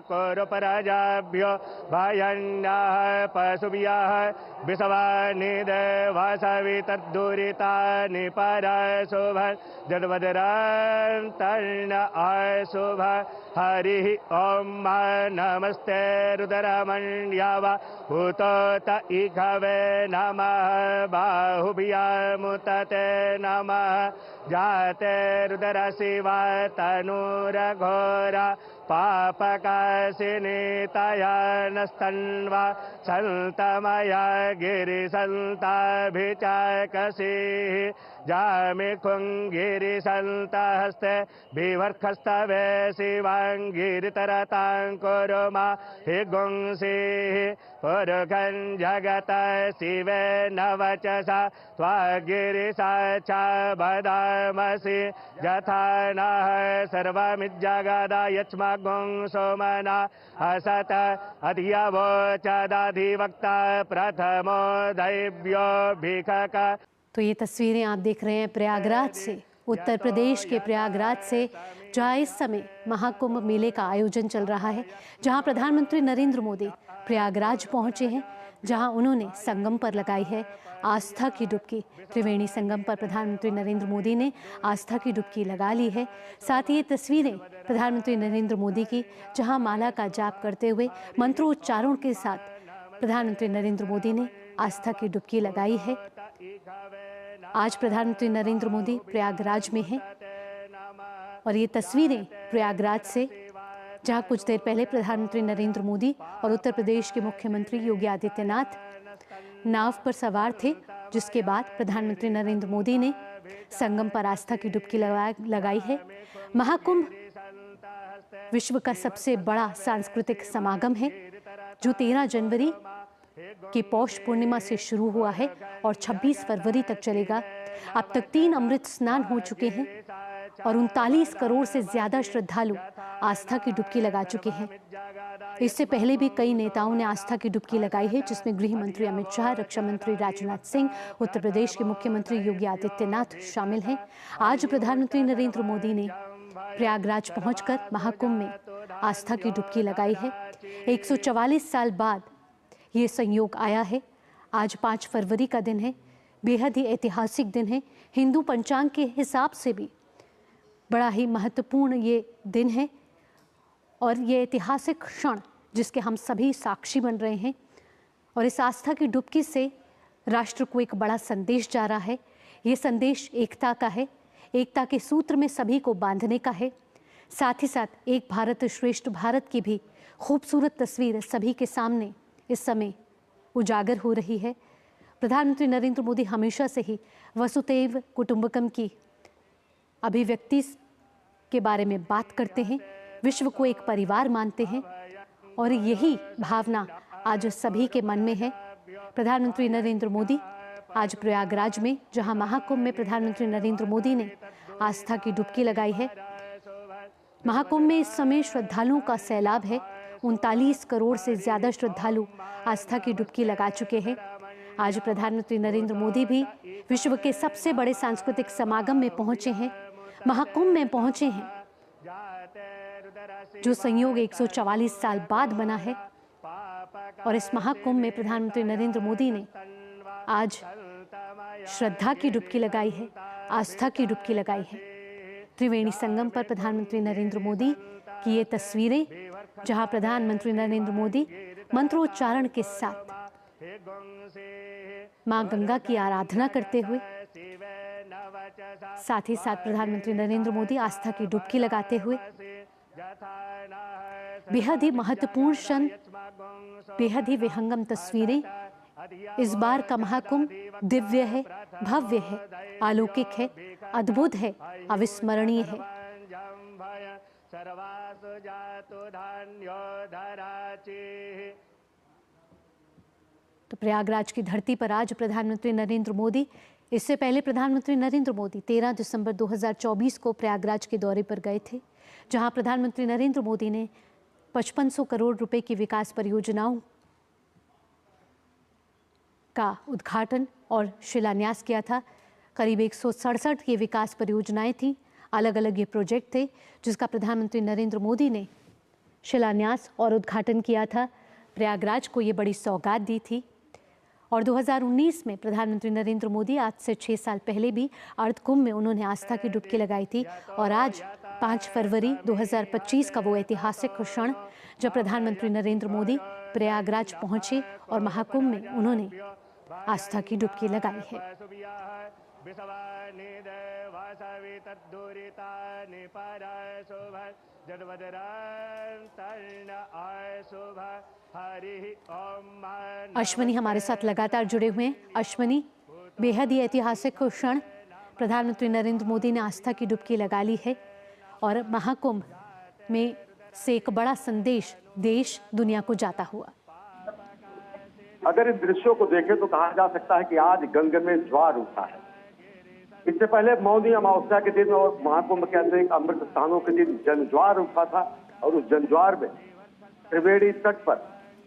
कुरुपराजाभ्यो भयन्याः पशुभ्यः विषवानि देवासवि तद्दुरितानि परशुभ जन्मदरान्तर्न अशुभ हरिः ॐ नमस्ते रुद्रमण्यव भूतोत इघवे नमः बाहुभ्यामुतते नमः जाते रुद्र शिवा तनूरघोरा पापकाशिनीतया नस्तन्वा सन्तमया गिरिसन्ताभिचाकसीः जामिखुङ्गिरिसन्तहस्ते विवर्खस्तवे शिवाङ्गिरितरतां कुरुमा हि गुंसीः पुरुषं जगत शिवे न वचसा त्वागिरिसा च वदामसि यथा नः सर्वमिज्जगदा यच्मगुं सोमना असत अधियवोचदाधिवक्ता प्रथमो दैव्यो भिखक। तो ये तस्वीरें आप देख रहे हैं प्रयागराज से, उत्तर प्रदेश के प्रयागराज से, जहाँ इस समय महाकुंभ मेले का आयोजन चल रहा है, जहाँ प्रधानमंत्री नरेंद्र मोदी प्रयागराज पहुंचे हैं, जहां उन्होंने संगम पर लगाई है आस्था की डुबकी। त्रिवेणी संगम पर प्रधानमंत्री नरेंद्र मोदी ने आस्था की डुबकी लगा ली है। साथ ही ये तस्वीरें प्रधानमंत्री नरेंद्र मोदी की, जहां माला का जाप करते हुए मंत्रोच्चारण के साथ प्रधानमंत्री नरेंद्र मोदी ने आस्था की डुबकी लगाई है। आज प्रधानमंत्री नरेंद्र मोदी प्रयागराज में हैं और ये तस्वीरें प्रयागराज से, जहां कुछ देर पहले प्रधानमंत्री नरेंद्र मोदी और उत्तर प्रदेश के मुख्यमंत्री योगी आदित्यनाथ नाव पर सवार थे, जिसके बाद प्रधानमंत्री नरेंद्र मोदी ने संगम पर आस्था की डुबकी लगाई है। महाकुंभ विश्व का सबसे बड़ा सांस्कृतिक समागम है, जो 13 जनवरी की पौष पूर्णिमा से शुरू हुआ है और 26 फरवरी तक चलेगा। अब तक 3 अमृत स्नान हो चुके हैं और 39 करोड़ से ज्यादा श्रद्धालु आस्था की डुबकी लगा चुके हैं। इससे पहले भी कई नेताओं ने आस्था की डुबकी लगाई है, जिसमें गृह मंत्री अमित शाह, रक्षा मंत्री राजनाथ सिंह, उत्तर प्रदेश के मुख्यमंत्री योगी आदित्यनाथ शामिल हैं। आज प्रधानमंत्री नरेंद्र मोदी ने प्रयागराज पहुंचकर महाकुंभ में आस्था की डुबकी लगाई है। 144 साल बाद ये संयोग आया है। आज 5 फरवरी का दिन है, बेहद ही ऐतिहासिक दिन है। हिंदू पंचांग के हिसाब से भी बड़ा ही महत्वपूर्ण ये दिन है और ये ऐतिहासिक क्षण जिसके हम सभी साक्षी बन रहे हैं। और इस आस्था की डुबकी से राष्ट्र को एक बड़ा संदेश जा रहा है। ये संदेश एकता का है, एकता के सूत्र में सभी को बांधने का है। साथ ही साथ एक भारत श्रेष्ठ भारत की भी खूबसूरत तस्वीर सभी के सामने इस समय उजागर हो रही है। प्रधानमंत्री नरेंद्र मोदी हमेशा से ही वसुधैव कुटुंबकम की अभिव्यक्ति के बारे में बात करते हैं, विश्व को एक परिवार मानते हैं और यही भावना आज सभी के मन में है। प्रधानमंत्री नरेंद्र मोदी आज प्रयागराज में, जहां महाकुंभ में प्रधानमंत्री नरेंद्र मोदी ने आस्था की डुबकी लगाई है। महाकुंभ में इस समय श्रद्धालुओं का सैलाब है। 39 करोड़ से ज्यादा श्रद्धालु आस्था की डुबकी लगा चुके हैं। आज प्रधानमंत्री नरेंद्र मोदी भी विश्व के सबसे बड़े सांस्कृतिक समागम में पहुंचे हैं, महाकुंभ में पहुंचे हैं, जो संयोग 144 साल बाद बना है। और इस महाकुंभ में प्रधानमंत्री नरेंद्र मोदी ने आज श्रद्धा की डुबकी लगाई है, आस्था की डुबकी लगाई है। त्रिवेणी संगम पर प्रधानमंत्री नरेंद्र मोदी की ये तस्वीरें, जहां प्रधानमंत्री नरेंद्र मोदी मंत्रोच्चारण के साथ मां गंगा की आराधना करते हुए, साथ ही साथ प्रधानमंत्री नरेंद्र मोदी आस्था की डुबकी लगाते हुए, बेहद ही महत्वपूर्ण क्षण, बेहद ही विहंगम तस्वीरें। इस बार का महाकुंभ दिव्य है, भव्य है, अलौकिक है, अद्भुत है, अविस्मरणीय है। तो प्रयागराज की धरती पर आज प्रधानमंत्री नरेंद्र मोदी, इससे पहले प्रधानमंत्री नरेंद्र मोदी 13 दिसंबर 2024 को प्रयागराज के दौरे पर गए थे, जहां प्रधानमंत्री नरेंद्र मोदी ने 5500 करोड़ रुपए की विकास परियोजनाओं का उद्घाटन और शिलान्यास किया था। करीब 167 ये विकास परियोजनाएं थी, अलग अलग ये प्रोजेक्ट थे, जिसका प्रधानमंत्री नरेंद्र मोदी ने शिलान्यास और उद्घाटन किया था। प्रयागराज को ये बड़ी सौगात दी थी। और 2019 में प्रधानमंत्री नरेंद्र मोदी आज से 6 साल पहले भी अर्ध कुंभ में उन्होंने आस्था की डुबकी लगाई थी। और आज 5 फरवरी 2025 का वो ऐतिहासिक क्षण जब प्रधानमंत्री नरेंद्र मोदी प्रयागराज पहुंचे और महाकुंभ में उन्होंने आस्था की डुबकी लगाई है। अश्वनी हमारे साथ लगातार जुड़े हुए हैं। अश्वनी, बेहद ही ऐतिहासिक क्षण, प्रधानमंत्री नरेंद्र मोदी ने आस्था की डुबकी लगा ली है और महाकुंभ में से एक बड़ा संदेश देश दुनिया को जाता हुआ। अगर इन दृश्यों को देखें तो कहा जा सकता है कि आज गंगा में ज्वार उठा है। इससे पहले मौनी अमावस्या के दिन और महाकुंभ के अनेक अमृत स्थानों के दिन जनज्वार उठा था और उस जनज्वार में त्रिवेणी तट पर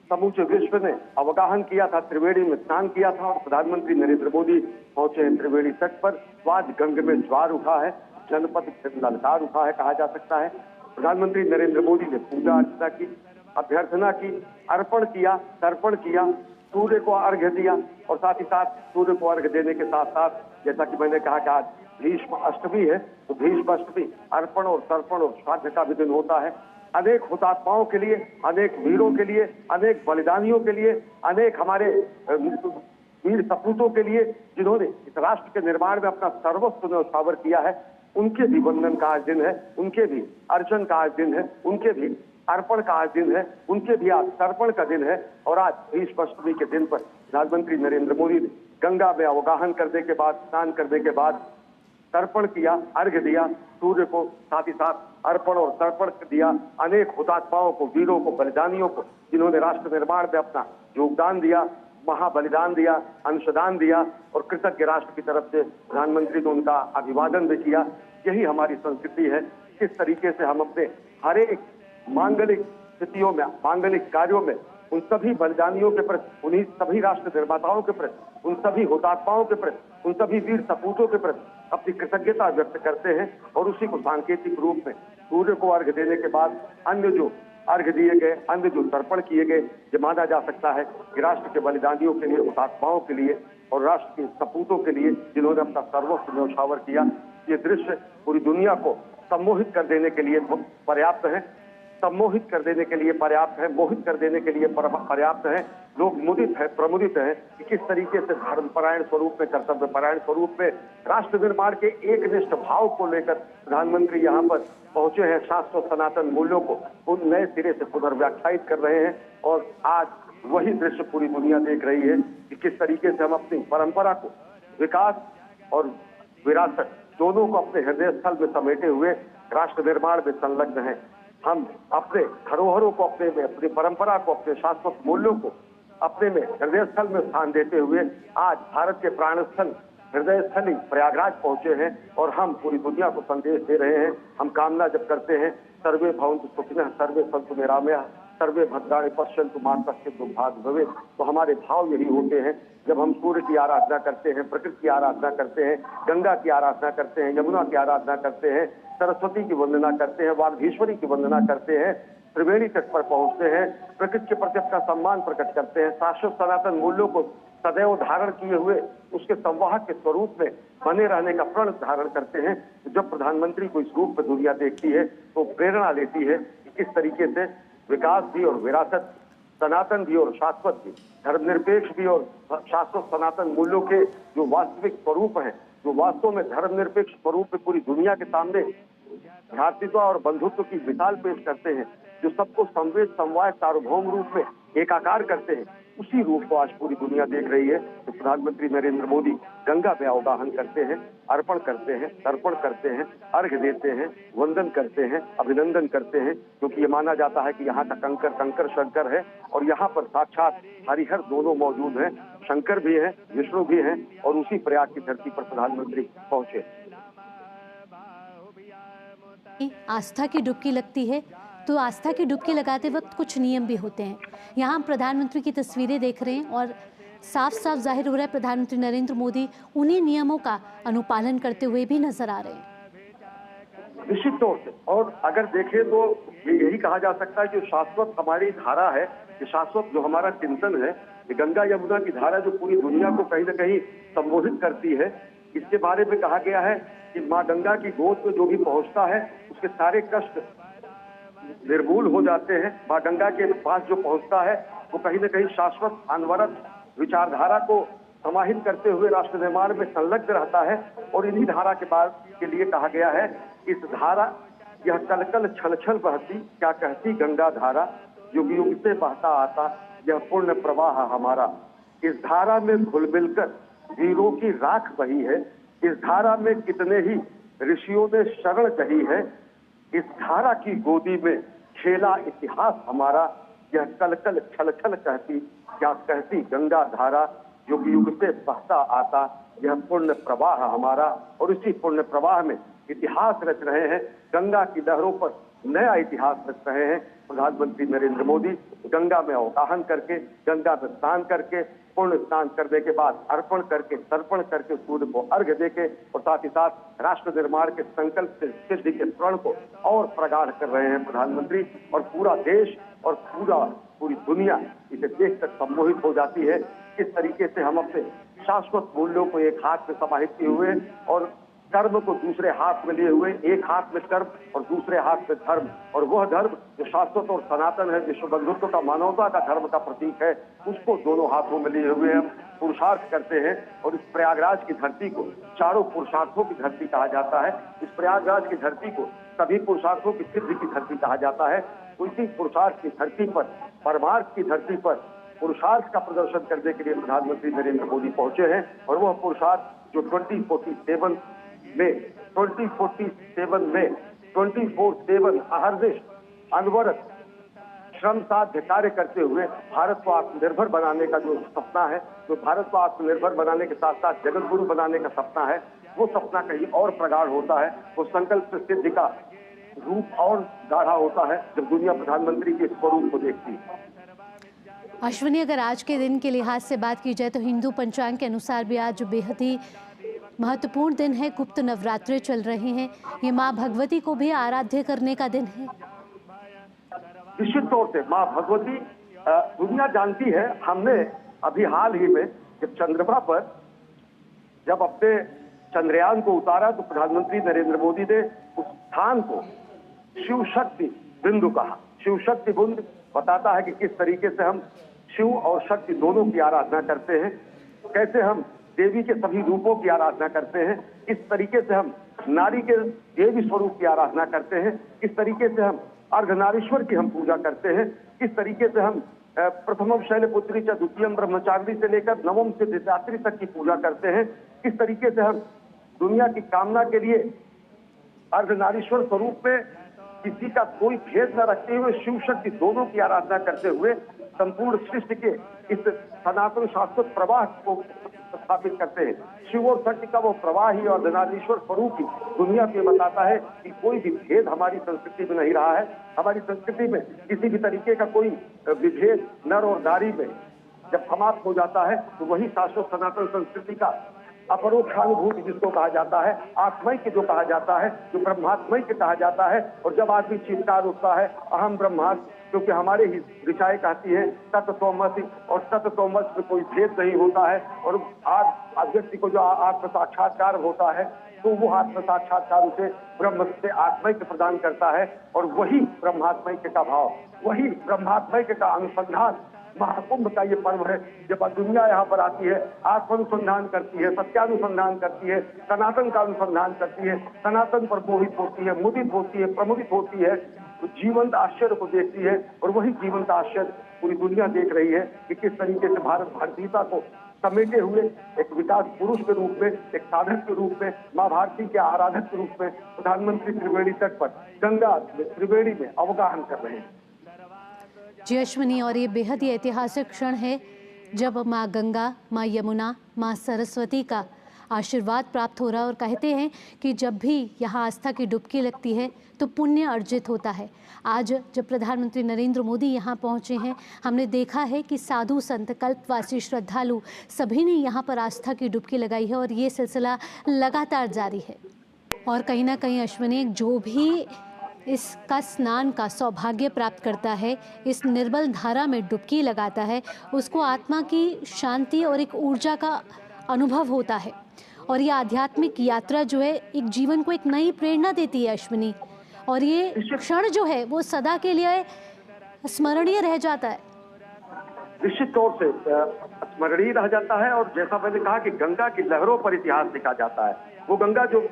समूचे विश्व ने अवगाहन किया था, त्रिवेणी में स्नान किया था और प्रधानमंत्री नरेंद्र मोदी पहुंचे हैं त्रिवेणी तट पर। तो आज गंगा में ज्वार उठा है, जनपद ललकार उठा है कहा जा सकता है। प्रधानमंत्री नरेंद्र मोदी ने पूजा अर्चना की, अभ्यर्थना की, अर्पण किया, तर्पण किया, सूर्य को अर्घ्य दिया और साथ ही साथ सूर्य को अर्घ्य देने के साथ साथ जैसा कि मैंने कहा कि आज भीष्म अष्टमी है तो भीष्म अष्टमी अर्पण और तर्पण और श्राद्ध का भी दिन होता है। अनेक हुतात्माओं के लिए, अनेक वीरों के लिए, अनेक बलिदानियों के लिए, अनेक हमारे वीर सपूतों के लिए जिन्होंने इस राष्ट्र के निर्माण में अपना सर्वस्व न्यौछावर किया है, उनके भी वंदन का आज दिन है, उनके भी अर्चन का आज दिन है, उनके भी अर्पण का आज दिन है, उनके भी आज तर्पण का दिन है। और आज भीष्म अष्टमी के दिन पर प्रधानमंत्री नरेंद्र मोदी ने गंगा में अवगाहन करने के बाद, स्नान करने के बाद तर्पण किया, अर्घ्य दिया, सूर्य को साथ ही साथ अर्पण और तर्पण दिया। अनेक हुतात्माओं को, वीरों को, बलिदानियों को जिन्होंने राष्ट्र निर्माण में अपना योगदान दिया, महाबलिदान दिया, अंशदान दिया और कृतज्ञ राष्ट्र की तरफ से प्रधानमंत्री ने उनका अभिवादन भी किया। यही हमारी संस्कृति है। किस तरीके से हम अपने हर एक मांगलिक स्थितियों में, मांगलिक कार्यों में उन सभी बलिदानियों के प्रति, उन्हीं सभी राष्ट्र निर्माताओं के प्रति, उन सभी हुतात्माओं के प्रति, उन सभी वीर सपूतों के प्रति अपनी कृतज्ञता व्यक्त करते हैं। और उसी को सांकेतिक रूप में सूर्य को अर्घ्य देने के बाद अन्य जो अर्घ्य दिए गए, अन्य जो तर्पण किए गए, ये माना जा सकता है कि राष्ट्र के बलिदानियों के लिए, हुतात्माओं के लिए और राष्ट्र के सपूतों के लिए जिन्होंने अपना सर्वस्व न्यौछावर किया। ये दृश्य पूरी दुनिया को सम्मोहित कर देने के लिए पर्याप्त है, सम्मोहित कर देने के लिए पर्याप्त है, मोहित कर देने के लिए पर्याप्त है। लोग मुदित है, प्रमुदित है कि किस तरीके से धर्मपरायण स्वरूप में, कर्तव्यपरायण स्वरूप में राष्ट्र निर्माण के एकनिष्ठ भाव को लेकर प्रधानमंत्री यहाँ पर पहुंचे हैं। शास्त्र सनातन मूल्यों को उन नए सिरे से पुनर्व्याख्यायित कर रहे हैं और आज वही दृश्य पूरी दुनिया देख रही है कि किस तरीके से हम अपनी परंपरा को, विकास और विरासत दोनों को अपने हृदय स्थल में समेटे हुए राष्ट्र निर्माण में संलग्न हैं। हम अपने धरोहरों को, अपनी परंपरा को, अपने शाश्वत मूल्यों को अपने में हृदय स्थल में स्थान देते हुए आज भारत के प्राण स्थल, हृदय स्थली प्रयागराज पहुंचे हैं और हम पूरी दुनिया को संदेश दे रहे हैं। हम कामना जब करते हैं सर्वे भवन्तु सुखिनः, सर्वे सन्तु निरामयाः, सर्वे भद्राणि पश्यन्तु मा कश्चित् दुर्भाग्यं भवेत्। तो हमारे भाव यही होते हैं जब हम सूर्य की आराधना करते हैं, प्रकृति की आराधना करते हैं, गंगा की आराधना करते हैं, यमुना की आराधना करते हैं, सरस्वती की वंदना करते हैं, वागीश्वरी की वंदना करते हैं, त्रिवेणी तट पर पहुंचते हैं, प्रकृति के प्रति अपना सम्मान प्रकट करते हैं, शाश्वत सनातन मूल्यों को सदैव धारण किए हुए उसके संवाहक के स्वरूप में बने रहने का प्रण धारण करते हैं। जब प्रधानमंत्री को इस रूप में दुनिया देखती है तो प्रेरणा लेती है कि किस तरीके से विकास भी और विरासत, सनातन भी और शाश्वत भी, धर्मनिरपेक्ष भी और शाश्वत सनातन मूल्यों के जो वास्तविक स्वरूप हैं, जो वास्तव में धर्मनिरपेक्ष स्वरूप में पूरी दुनिया के सामने भ्रातृत्व और बंधुत्व की मिसाल पेश करते हैं, जो सबको संवेद, समवाय, सार्वभौम रूप में एकाकार करते हैं, उसी रूप को आज पूरी दुनिया देख रही है। तो प्रधानमंत्री नरेंद्र मोदी गंगा में अवगाहन करते हैं, अर्पण करते हैं, तर्पण करते हैं, अर्घ्य देते हैं, वंदन करते हैं, अभिनंदन करते हैं, क्योंकि ये माना जाता है कि यहाँ का कंकर कंकर शंकर है और यहाँ पर साक्षात हरिहर दोनों मौजूद हैं, शंकर भी हैं, विष्णु भी हैं और उसी प्रयाग की धरती पर प्रधानमंत्री पहुंचे। आस्था की डुबकी लगती है तो आस्था की डुबकी लगाते वक्त कुछ नियम भी होते हैं। यहाँ हम प्रधानमंत्री की तस्वीरें देख रहे हैं और साफ साफ जाहिर हो रहा है प्रधानमंत्री नरेंद्र मोदी उन्हीं नियमों का अनुपालन करते हुए भी नजर आ रहे हैं। निश्चित तौर से, और अगर देखें तो यही कहा जा सकता है कि शाश्वत हमारी धारा है, कि शाश्वत जो हमारा चिंतन है, कि गंगा यमुना की धारा जो पूरी दुनिया को कहीं न कहीं संबोधित करती है। इसके बारे में कहा गया है कि माँ गंगा की गोद में जो भी पहुंचता है उसके सारे कष्ट निर्मूल हो जाते हैं। माँ गंगा के पास जो पहुंचता है वो कहीं न कहीं शाश्वत अनवरत विचारधारा को समाहित करते हुए राष्ट्र निर्माण में संलग्न रहता है। और इन्हीं धारा के बाद के लिए कहा गया है, इस धारा यह कल कल छल छल बहती, क्या कहती गंगा धारा, युग युग से बहता आता यह पुण्य प्रवाह हमारा। इस धारा में घुल मिलकर वीरों की राख बही है, इस धारा में कितने ही ऋषियों ने शरण कही है, इस धारा की गोदी में खेला इतिहास हमारा, यह कल कल छल छल कहती, क्या कहती गंगा धारा, युग युग से बहता आता यह पुण्य प्रवाह हमारा। और इसी पुण्य प्रवाह में इतिहास रच रहे हैं, गंगा की लहरों पर नया इतिहास रच रहे हैं प्रधानमंत्री नरेंद्र मोदी। गंगा में अवगाहन करके, गंगा में स्नान करके, पुण्य स्नान करने के बाद अर्पण करके, तर्पण करके सूर्य को अर्घ्य देके, और साथ ही साथ राष्ट्र निर्माण के संकल्प से सिद्धि के प्रण को और प्रगाढ़ कर रहे हैं प्रधानमंत्री। और पूरा देश और पूरी दुनिया इसे देखकर सम्मोहित हो जाती है, किस तरीके से हम अपने शाश्वत मूल्यों को एक हाथ में समाहित किए हुए और कर्म को दूसरे हाथ में लिए हुए, एक हाथ में कर्म और दूसरे हाथ में धर्म, और वह धर्म जो शाश्वत और सनातन है, विश्व बंधुत्व का, मानवता का धर्म का प्रतीक है, उसको दोनों हाथों में लिए हुए हम पुरुषार्थ करते हैं। और इस प्रयागराज की धरती को चारों पुरुषार्थों की धरती कहा जाता है। इस प्रयागराज की धरती को सभी पुरुषार्थों की सिद्धि की धरती कहा जाता है। उसी पुरुषार्थ की धरती पर, परमार्थ की धरती पर पुरुषार्थ का प्रदर्शन करने के लिए प्रधानमंत्री नरेंद्र मोदी पहुंचे हैं। और वह पुरुषार्थ जो 2047 में 24/7 अहर्निश अनवरत श्रम साध्य कार्य करते हुए भारत को आत्मनिर्भर बनाने का जो सपना है, जो भारत को आत्मनिर्भर बनाने के साथ साथ जगत गुरु बनाने का सपना है, वो सपना कहीं और प्रगाढ़ होता है। वो संकल्प सिद्धि का रूप और गाढ़ा होता है जब दुनिया प्रधानमंत्री के स्वरूप को देखती है। अश्विनी, अगर आज के दिन के लिहाज से बात की जाए तो हिंदू पंचांग के अनुसार भी आज बेहद ही महत्वपूर्ण दिन है। गुप्त नवरात्रे चल रहे हैं, ये माँ भगवती को भी आराध्य करने का दिन है। निश्चित तौर से माँ भगवती दुनिया जानती है। हमने अभी हाल ही में जब चंद्रमा पर जब अपने चंद्रयान को उतारा तो प्रधानमंत्री नरेंद्र मोदी ने उस स्थान को शिव शक्ति बिंदु कहा। शिव शक्ति बिंदु बताता है कि किस तरीके से हम शिव और शक्ति दोनों की आराधना करते हैं, कैसे हम देवी के सभी रूपों की आराधना करते हैं, किस तरीके से हम नारी के देवी स्वरूप की आराधना करते हैं, किस तरीके से हम अर्धनारीश्वर की हम पूजा करते हैं, किस तरीके से हम प्रथमम शैलपुत्री च द्वितीयम ब्रह्मचारिणी से लेकर नवम से द्वितीयात्री तक की पूजा करते हैं, किस तरीके से हम दुनिया की कामना के लिए अर्धनारीश्वर स्वरूप में किसी का कोई भेद न रखते हुए शिव शक्ति दोनों की आराधना करते हुए संपूर्ण सृष्टि के इस सनातन शाश्वत प्रवाह को स्थापित करते हैं। शिव और शक्ति का वो प्रवाह ही और अर्धनारीश्वर स्वरूप ही दुनिया को बताता है कि कोई भी भेद हमारी संस्कृति में नहीं रहा है। हमारी संस्कृति में किसी भी तरीके का कोई विभेद नर और नारी में जब समाप्त हो जाता है तो वही शाश्वत सनातन संस्कृति का अपरोक्षानुभूति जिसको कहा जाता है, आत्मैक्य जो कहा जाता है, जो ब्रह्मात्मैक्य कहा जाता है। और जब आदमी चिंता उठता है अहम ब्रह्मास्मि, क्योंकि हमारे ही ऋचाएं कहती है तत्त्वमसि, और तत्त्वमसि में कोई भेद नहीं होता है। और आज व्यक्ति को जो आत्म साक्षात्कार होता है तो वो आत्म साक्षात्कार उसे ब्रह्म से आत्मैक्य प्रदान करता है। और वही ब्रह्मात्मैक्य का भाव, वही ब्रह्मात्मैक्य का अनुसंधान महाकुंभ का ये पर्व है। जब दुनिया यहाँ पर आती है, आत्मानुसंधान करती है, सत्यानुसंधान करती है, सनातन का अनुसंधान करती है, सनातन पर मोहित होती है, मुदित होती है, प्रमुदित होती है, तो जीवंत आश्चर्य को देखती है। और वही जीवंत आश्चर्य पूरी दुनिया देख रही है कि किस तरीके से भारत भारतीयता को समेटे हुए एक विकास पुरुष के रूप में, एक साधक के रूप में, माँ भारती के आराधक के रूप में प्रधानमंत्री त्रिवेणी तट पर गंगा त्रिवेणी में अवगाहन कर रहे हैं। जी अश्विनी, और ये बेहद ही ऐतिहासिक क्षण है जब माँ गंगा, माँ यमुना, माँ सरस्वती का आशीर्वाद प्राप्त हो रहा है। और कहते हैं कि जब भी यहाँ आस्था की डुबकी लगती है तो पुण्य अर्जित होता है। आज जब प्रधानमंत्री नरेंद्र मोदी यहाँ पहुँचे हैं, हमने देखा है कि साधु संत, कल्पवासी, श्रद्धालु सभी ने यहाँ पर आस्था की डुबकी लगाई है और ये सिलसिला लगातार जारी है। और कहीं ना कहीं अश्विनी, जो भी इसका स्नान का सौभाग्य प्राप्त करता है, इस निर्मल धारा में डुबकी लगाता है, उसको आत्मा की शांति और एक ऊर्जा का अनुभव होता है। और ये आध्यात्मिक यात्रा जो है एक जीवन को एक नई प्रेरणा देती है अश्विनी, और ये क्षण जो है वो सदा के लिए स्मरणीय रह जाता है। निश्चित तौर से स्मरणीय रह जाता है। और जैसा मैंने कहा कि गंगा की लहरों पर इतिहास लिखा जाता है। वो गंगा जो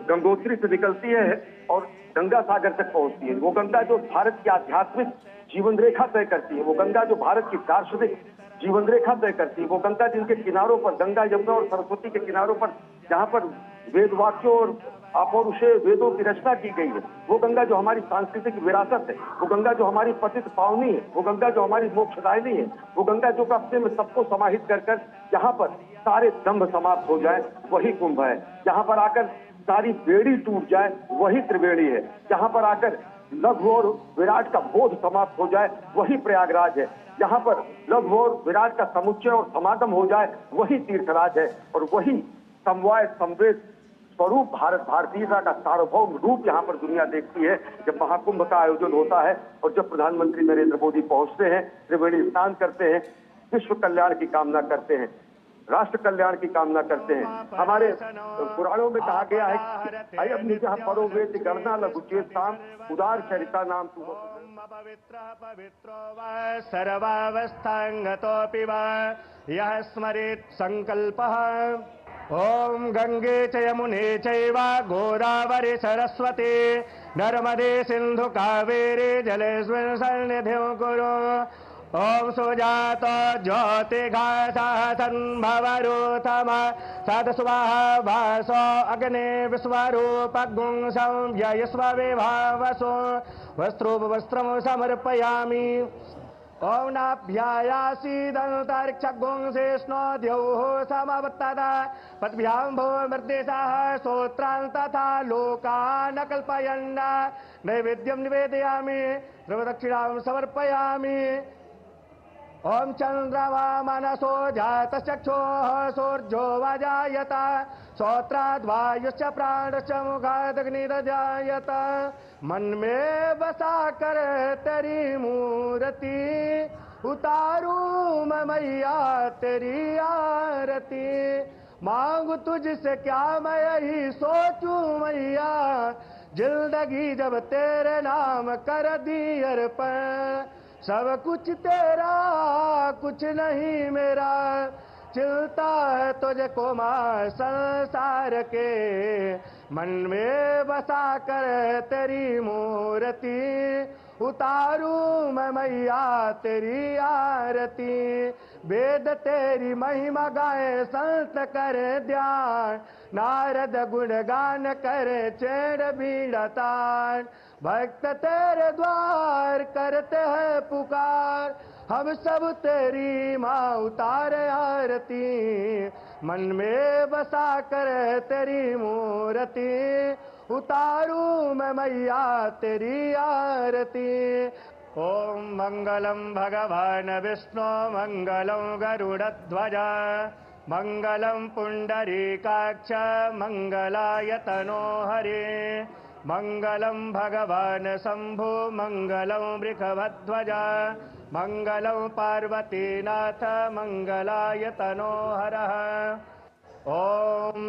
गंगोत्री से निकलती है और गंगा सागर तक पहुंचती है, वो गंगा जो भारत की आध्यात्मिक जीवन रेखा तय करती है, वो गंगा जो भारत की दार्शनिक जीवन रेखा तय करती है, वो गंगा जिनके किनारों पर, गंगा यमुना और सरस्वती के किनारों पर जहां पर वेद वाक्यों और अपौरुषेय वेदों की रचना की गई है, वो गंगा जो हमारी सांस्कृतिक विरासत है, वो गंगा जो हमारी पतित पावनी है, वो गंगा जो हमारी मोक्षदायिनी है, वो गंगा जो अपने में सबको समाहित कर जहां पर सारे दंभ समाप्त हो जाए वही कुंभ है। जहां पर आकर सारी बेड़ी टूट जाए वही त्रिवेणी है। जहां पर आकर लघु और विराट का बोध समाप्त हो जाए वही प्रयागराज है। जहां पर लघु और विराट का समुच्चय और समागम हो जाए वही तीर्थराज है। और वही समवाय संवेद स्वरूप भारतीयता का सार्वभौम रूप यहाँ पर दुनिया देखती है जब महाकुंभ का आयोजन होता है और जब प्रधानमंत्री नरेंद्र मोदी पहुंचते हैं, त्रिवेणी स्नान करते हैं, विश्व कल्याण की कामना करते हैं, राष्ट्र कल्याण की कामना करते हैं। हमारे पुराणों में कहा गया है अयम निजः परो वेति गणना लघुचेताम उदार चरिता नाम तु पवित्रो वा सर्वावस्थांगतोऽपि वा यः स्मरेत् संकल्पः। ओम गंगे च यमुने चैव गोदावरी सरस्वती नर्मदे सिंधु कावेरी जलेस्मिन् सन्निधिं कुरु। ओम सुजात ज्योतिघासः सन्भवरूथम सदस्वाहा भासो अग्ने विश्वरूपगुं संव्ययस्व विभावसो वस्त्रोपवस्त्रं समर्पयामि। ओम नाभ्यायासीदन्तरिक्षगुंसेष्णो द्यौः समवत्तदा पद्भ्यां भूमर्देशः श्रोत्रान् तथा लोकान् कल्पयन् नैवेद्यं निवेदयामि द्रवदक्षिणां समर्पयामि। ओम चंद्रमा मनसो जातश्चक्षुः सूर्यो वजायत श्रोत्राद्वायुश्च प्राणश्च मुखादग्निरजायत। मन में बसा कर तेरी मूर्ति उतारूं मैं मैया तेरी आरती। मांगू तुझसे क्या मैं यही सोचूं मैया, जिंदगी जब तेरे नाम कर दी अर्पण। सब कुछ तेरा कुछ नहीं मेरा, चिलता है तुझको मां संसार के। मन में बसा कर तेरी मूर्ति उतारूं मैं मैया तेरी आरती। वेद तेरी महिमा गाए संत करे ध्यान, नारद गुणगान करे चेड़ बीड़ा तान। भक्त तेरे द्वार करते हैं पुकार, हम सब तेरी माँ उतारे आरती। मन में बसा कर तेरी मूर्ति उतारूं मैं मैया तेरी आरती। ओम मंगलम भगवान विष्णु मंगलम गरुड़ध्वज मंगलम पुंडरीकाक्ष मंगलायतनो हरे। मंगलम भगवान शंभु मंगलम वृषभध्वज मंगलम पार्वतीनाथ मंगलायतनो हरः। ओम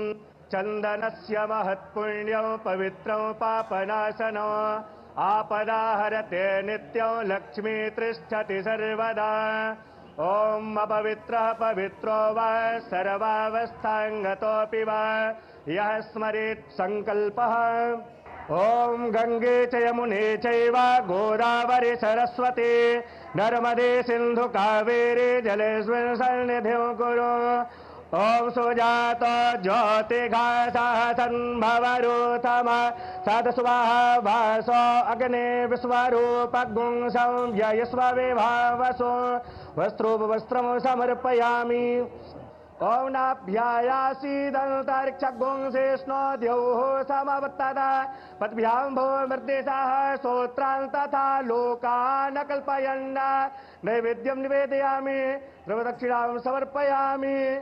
चंदनस्य महत्पुण्यं पवित्रं पापनाशनं आपदाहरते नित्यं लक्ष्मी तिष्ठति सर्वदा। ओम अपवित्रः पवित्रो वा सर्वावस्थांगतोऽपि वा यः स्मरेत् संकल्पः। ओम गंगे च यमुने चैव गोदावरी सरस्वती नर्मदे सिंधु कावेरी जलेस्मिन् सन्निधिं कुरु। ओम सुजात ज्योतिघासः सन्भवरूथम सदस्वाहा भासो अग्ने विश्वरूपगुं संव्ययस्व विभावसो वस्त्रोपवस्त्रं समर्पयामि। ओम नाभ्यायासीदन्तरिक्षगुंसेष्णो द्यौः समवत्तदा पद्भ्यां भूमर्देशः श्रोत्रान् तथा लोकान् कल्पयन् नैवेद्यं निवेदयामि द्रवदक्षिणां समर्पयामि।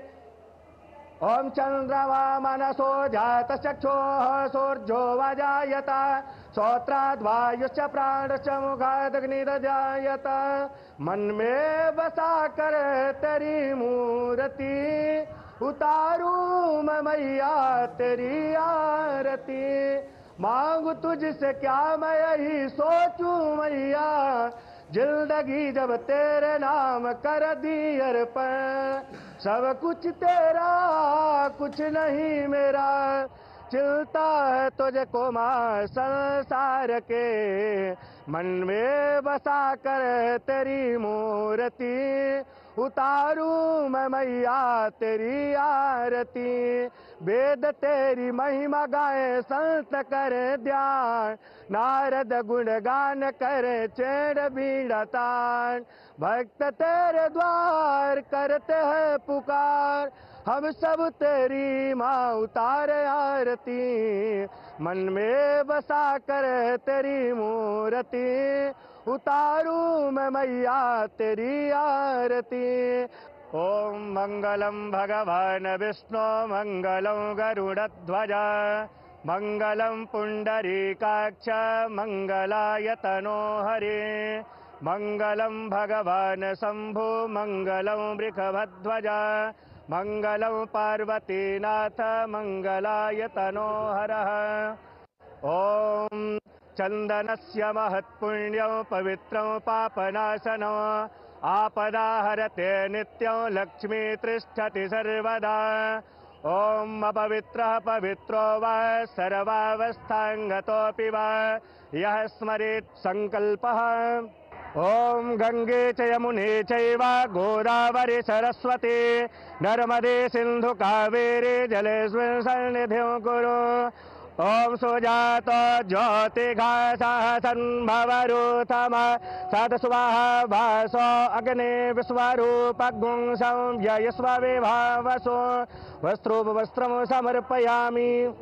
ओम चंद्रमा मनसो जातचक्षुः सूर्यो वाजायत श्रोत्राद्वायुश्च प्राणश्च मुखादग्निर्जायत। मन में बसा कर तेरी मूर्ति उतारूं मैं मैया तेरी आरती। मांगू तुझसे क्या मैं यही सोचूं मैया, जिंदगी जब तेरे नाम कर दी अर्पण। सब कुछ तेरा कुछ नहीं मेरा, चिलता है तुझे को मां संसार के। मन में बसा कर तेरी मूर्ति उतारूं मैं मैया तेरी आरती। वेद तेरी महिमा गाए संत करे ध्यान, नारद गुणगान करे चेड़ बीड़ा तान। भक्त तेरे द्वार करते हैं पुकार, हम सब तेरी माँ उतारे आरती। मन में बसा कर तेरी मूर्ति उतारूं मैं मैया तेरी आरती। ओम मंगलम भगवान विष्णु मंगलम गरुड़ध्वज मंगलम पुंडरीकाक्ष मंगलाय तनो हरे। मंगलम भगवान शंभु मंगलम वृषभध्वज मंगलम पार्वतीनाथ मंगलाय तनो हरः। ओम चंदनस्य महत्पुण्यं पवित्रं पापनाशनं, आपदाहरते नित्यं लक्ष्मी तिष्ठति सर्वदा। ओम अपवित्रः पवित्रो वा सर्वावस्थांगतोऽपि वा यः स्मरेत् संकल्पः। ओम गंगे च यमुने चैव गोदावरी सरस्वती नर्मदे सिंधु कावेरी जलेस्मिन् सन्निधिं कुरु। ओम सुजात ज्योतिघासः संभवरूथम सतस्वाहा भासो अग्ने विश्वरूपगुं संव्ययस्व विभावसो। वस्त्रोपवस्त्रं समर्पयामि।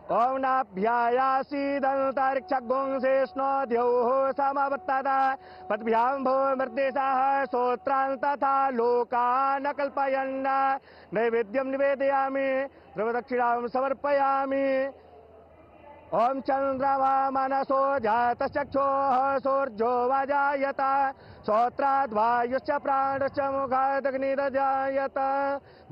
ओम नाभ्यायासीदन्तरिक्षगुं शेष्णो द्यौः समवर्तत पद्भ्यां भूमर्देशः श्रोत्रान् तथा लोकान् कल्पयन्। नैवेद्यं निवेदयामि ध्रुवदक्षिणां समर्पयामि। ओम चंद्रमा मनसो जातचक्षुः सूर्यो वाजायत श्रोत्राद्वायुश्च प्राणश्च मुखादग्निर्जायत।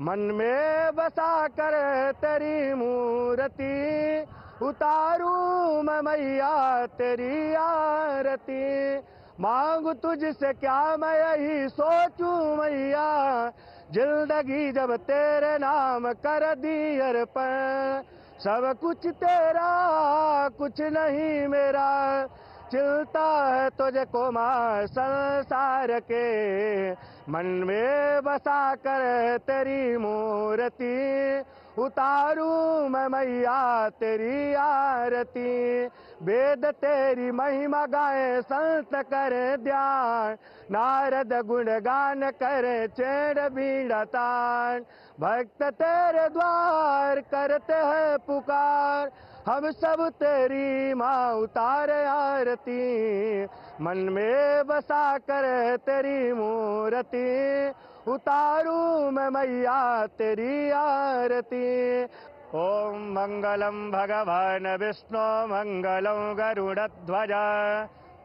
मन में बसा कर तेरी मूर्ति उतारूं मैं मैया तेरी आरती। मांगू तुझसे क्या मैं यही सोचूं मैया, जिंदगी जब तेरे नाम कर दी अर्पण। सब कुछ तेरा कुछ नहीं मेरा, चिलता है तुझे को मां संसार के। मन में बसा कर तेरी मूर्ति उतारूं मैं मैया तेरी आरती। वेद तेरी महिमा गाए संत करे ध्यान, नारद गुणगान करे चेड़ बीड़ा तान। भक्त तेरे द्वार करते हैं पुकार, हम सब तेरी माँ उतारे आरती। मन में बसा कर तेरी मूर्ति उतारूं मैं मैया तेरी आरती। ओम मंगलम भगवान विष्णु मंगलम गरुड़ध्वज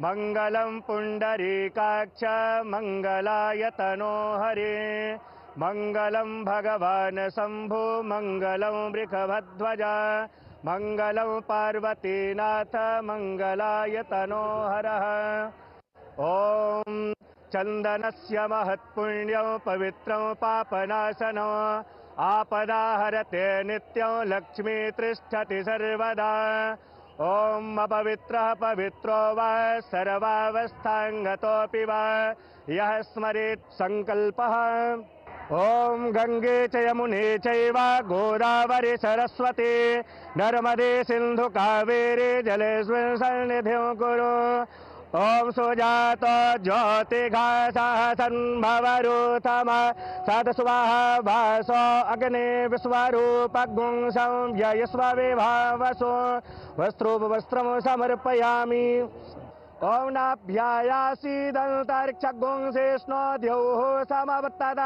मंगलम पुंडरीकाक्ष मंगलाय तनो हरे। मंगलम भगवान शंभु मंगलम वृषभध्वज मंगलम पार्वतीनाथ मंगलाय तनो हरः। ओम चंदनस्य महत्पुण्यं पवित्रं पापनाशनं, आपदाहरते नित्यं लक्ष्मी तिष्ठति सर्वदा। ओम अपवित्रः पवित्रो वा सर्वावस्थांगतोऽपि वा यः स्मरेत् संकल्पः। ओम गंगे च यमुने चैव गोदावरी सरस्वती नर्मदे सिंधु कावेरी जलेस्मिन् सन्निधिं कुरु। ओम सुजात ज्योतिघासः संभवरूथम सतस्वाहा भासो अग्ने विश्वरूपगुं संव्ययस्व विभावसो। वस्त्रोपवस्त्रं समर्पयामि। ओम नाभ्यायासीदन्तरिक्षगुं शेष्णो द्यौः समवर्तत